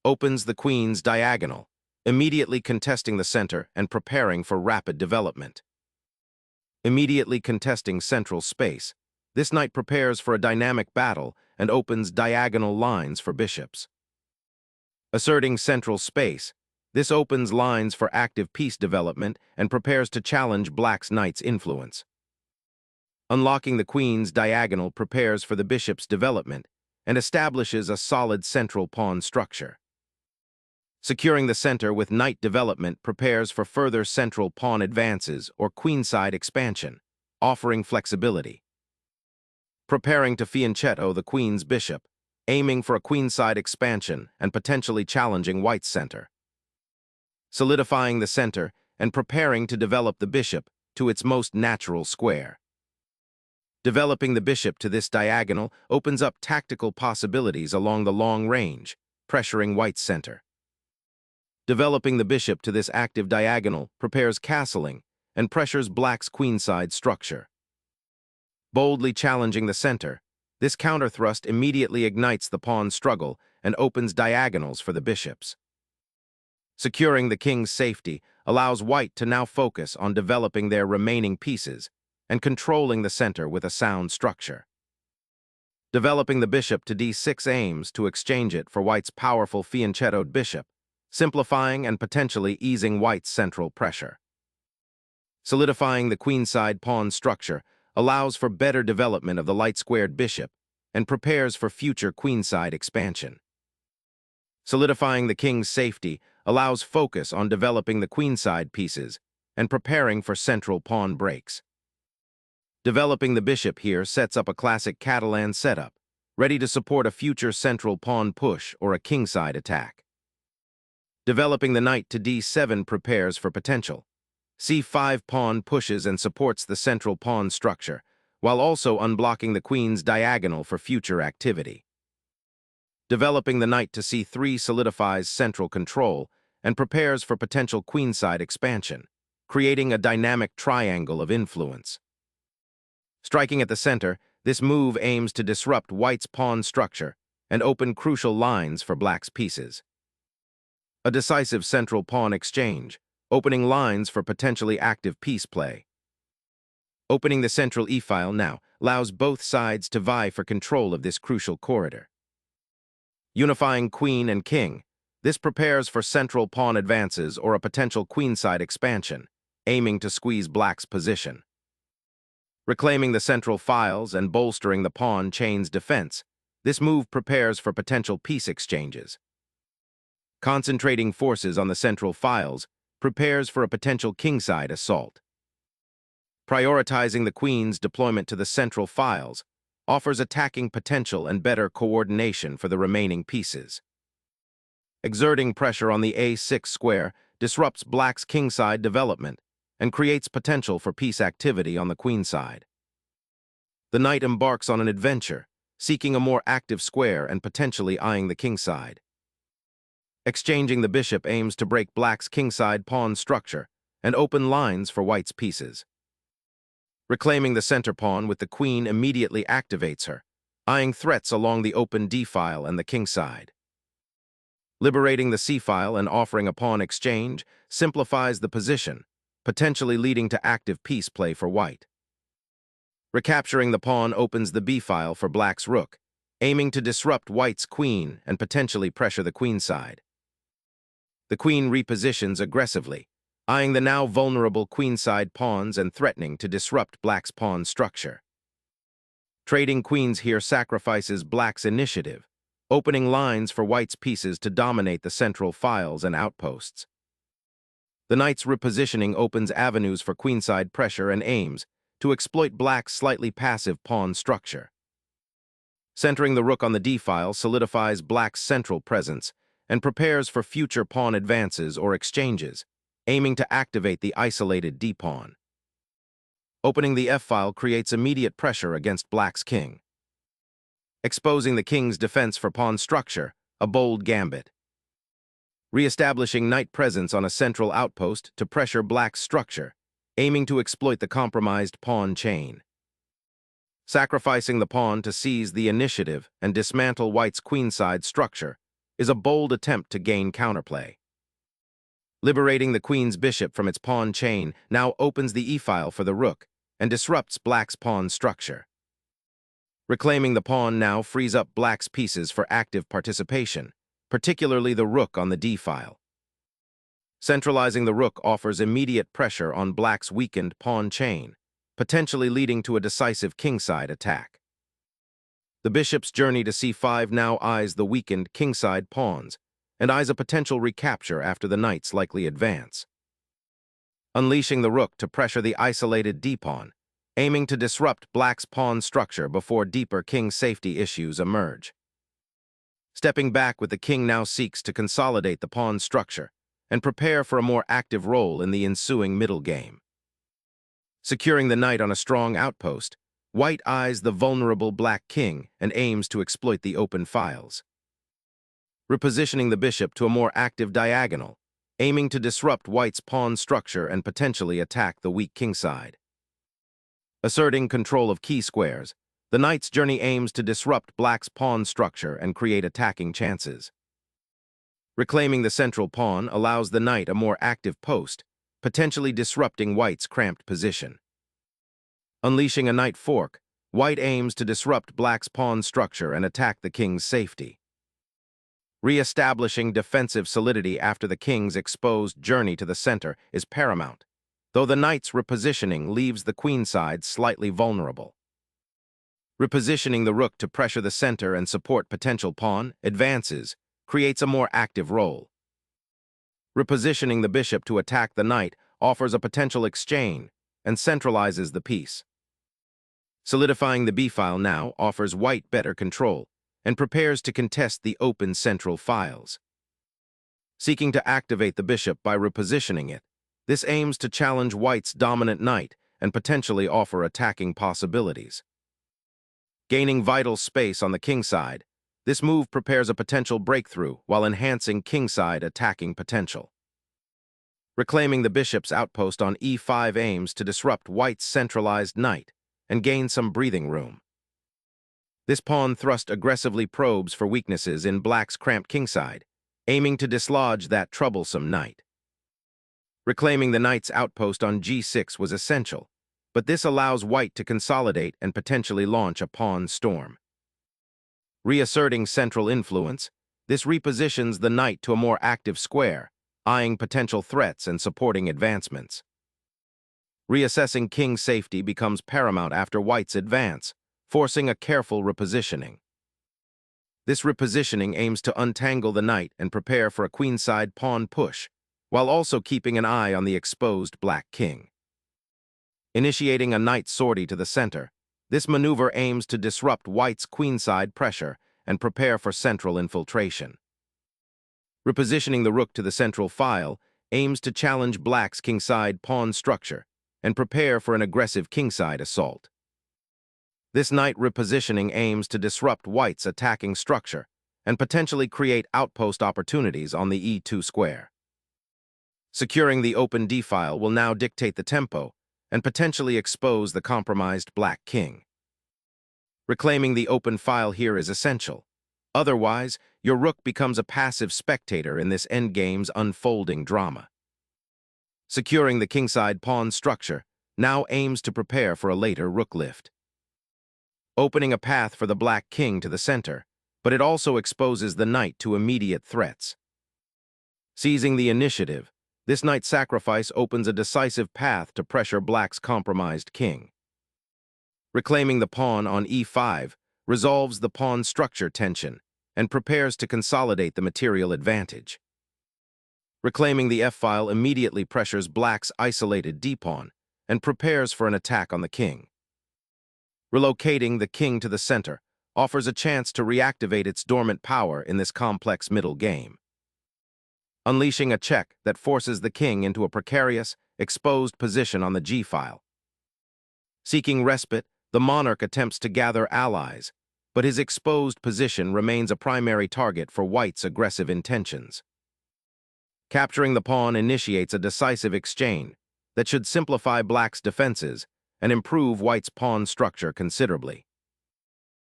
opens the queen's diagonal, immediately contesting the center and preparing for rapid development. Immediately contesting central space, this knight prepares for a dynamic battle and opens diagonal lines for bishops. Asserting central space, this opens lines for active piece development and prepares to challenge black's knight's influence. Unlocking the queen's diagonal prepares for the bishop's development and establishes a solid central pawn structure. Securing the center with knight development prepares for further central pawn advances or queenside expansion, offering flexibility. Preparing to fianchetto the queen's bishop, aiming for a queenside expansion and potentially challenging white's center. Solidifying the center and preparing to develop the bishop to its most natural square. Developing the bishop to this diagonal opens up tactical possibilities along the long range, pressuring white's center. Developing the bishop to this active diagonal prepares castling and pressures black's queenside structure. Boldly challenging the center, this counterthrust immediately ignites the pawn struggle and opens diagonals for the bishops. Securing the king's safety allows white to now focus on developing their remaining pieces and controlling the center with a sound structure. Developing the bishop to d6 aims to exchange it for white's powerful fianchettoed bishop, simplifying and potentially easing white's central pressure. Solidifying the queenside pawn structure allows for better development of the light-squared bishop and prepares for future queenside expansion. Solidifying the king's safety allows focus on developing the queenside pieces and preparing for central pawn breaks. Developing the bishop here sets up a classic Catalan setup, ready to support a future central pawn push or a kingside attack. Developing the knight to d7 prepares for potential. c5 pawn pushes and supports the central pawn structure, while also unblocking the queen's diagonal for future activity. Developing the knight to c3 solidifies central control and prepares for potential queenside expansion, creating a dynamic triangle of influence. Striking at the center, this move aims to disrupt white's pawn structure and open crucial lines for black's pieces. A decisive central pawn exchange, opening lines for potentially active piece play. Opening the central e-file now allows both sides to vie for control of this crucial corridor. Unifying queen and king, this prepares for central pawn advances or a potential queenside expansion, aiming to squeeze black's position. Reclaiming the central files and bolstering the pawn chain's defense, this move prepares for potential piece exchanges. Concentrating forces on the central files prepares for a potential kingside assault. Prioritizing the queen's deployment to the central files offers attacking potential and better coordination for the remaining pieces. Exerting pressure on the a6 square disrupts black's kingside development and creates potential for piece activity on the queenside. The knight embarks on an adventure, seeking a more active square and potentially eyeing the kingside. Exchanging the bishop aims to break black's kingside pawn structure and open lines for white's pieces. Reclaiming the center pawn with the queen immediately activates her, eyeing threats along the open d-file and the kingside. Liberating the c-file and offering a pawn exchange simplifies the position, potentially leading to active piece play for white. Recapturing the pawn opens the b-file for black's rook, aiming to disrupt white's queen and potentially pressure the queenside. The queen repositions aggressively, eyeing the now vulnerable queenside pawns and threatening to disrupt black's pawn structure. Trading queens here sacrifices black's initiative, opening lines for white's pieces to dominate the central files and outposts. The knight's repositioning opens avenues for queenside pressure and aims to exploit black's slightly passive pawn structure. Centering the rook on the d-file solidifies black's central presence and prepares for future pawn advances or exchanges, aiming to activate the isolated d-pawn. Opening the f-file creates immediate pressure against black's king. Exposing the king's defense for pawn structure, a bold gambit. Re-establishing knight presence on a central outpost to pressure black's structure, aiming to exploit the compromised pawn chain. Sacrificing the pawn to seize the initiative and dismantle white's queenside structure, is a bold attempt to gain counterplay. Liberating the queen's bishop from its pawn chain now opens the e-file for the rook and disrupts black's pawn structure. Reclaiming the pawn now frees up black's pieces for active participation, particularly the rook on the d-file. Centralizing the rook offers immediate pressure on black's weakened pawn chain, potentially leading to a decisive kingside attack. The bishop's journey to c5 now eyes the weakened kingside pawns, and eyes a potential recapture after the knight's likely advance. Unleashing the rook to pressure the isolated d-pawn, aiming to disrupt black's pawn structure before deeper king safety issues emerge. Stepping back with the king now seeks to consolidate the pawn structure and prepare for a more active role in the ensuing middle game. Securing the knight on a strong outpost, white eyes the vulnerable black king and aims to exploit the open files. Repositioning the bishop to a more active diagonal, aiming to disrupt white's pawn structure and potentially attack the weak kingside. Asserting control of key squares, the knight's journey aims to disrupt black's pawn structure and create attacking chances. Reclaiming the central pawn allows the knight a more active post, potentially disrupting white's cramped position. Unleashing a knight fork, white aims to disrupt black's pawn structure and attack the king's safety. Re-establishing defensive solidity after the king's exposed journey to the center is paramount, though the knight's repositioning leaves the queenside slightly vulnerable. Repositioning the rook to pressure the center and support potential pawn advances creates a more active role. Repositioning the bishop to attack the knight offers a potential exchange and centralizes the piece. Solidifying the b-file now offers white better control and prepares to contest the open central files. Seeking to activate the bishop by repositioning it, this aims to challenge white's dominant knight and potentially offer attacking possibilities. Gaining vital space on the kingside, this move prepares a potential breakthrough while enhancing kingside attacking potential. Reclaiming the bishop's outpost on e5 aims to disrupt white's centralized knight and gain some breathing room. This pawn thrust aggressively probes for weaknesses in black's cramped kingside, aiming to dislodge that troublesome knight. Reclaiming the knight's outpost on g6 was essential, but this allows white to consolidate and potentially launch a pawn storm. Reasserting central influence, this repositions the knight to a more active square, eyeing potential threats and supporting advancements. Reassessing king safety becomes paramount after white's advance, forcing a careful repositioning. This repositioning aims to untangle the knight and prepare for a queenside pawn push, while also keeping an eye on the exposed black king. Initiating a knight sortie to the center, this maneuver aims to disrupt white's queenside pressure and prepare for central infiltration. Repositioning the rook to the central file aims to challenge black's kingside pawn structure and prepare for an aggressive kingside assault. This knight repositioning aims to disrupt white's attacking structure and potentially create outpost opportunities on the e2 square. Securing the open d-file will now dictate the tempo and potentially expose the compromised black king. Reclaiming the open file here is essential. Otherwise, your rook becomes a passive spectator in this endgame's unfolding drama. Securing the kingside pawn structure now aims to prepare for a later rook lift. Opening a path for the black king to the center, but it also exposes the knight to immediate threats. Seizing the initiative, this knight sacrifice opens a decisive path to pressure black's compromised king. Reclaiming the pawn on e5 resolves the pawn structure tension and prepares to consolidate the material advantage. Reclaiming the f-file immediately pressures black's isolated d-pawn and prepares for an attack on the king. Relocating the king to the center offers a chance to reactivate its dormant power in this complex middle game. Unleashing a check that forces the king into a precarious, exposed position on the g-file. Seeking respite, the monarch attempts to gather allies, but his exposed position remains a primary target for white's aggressive intentions. Capturing the pawn initiates a decisive exchange that should simplify black's defenses and improve white's pawn structure considerably.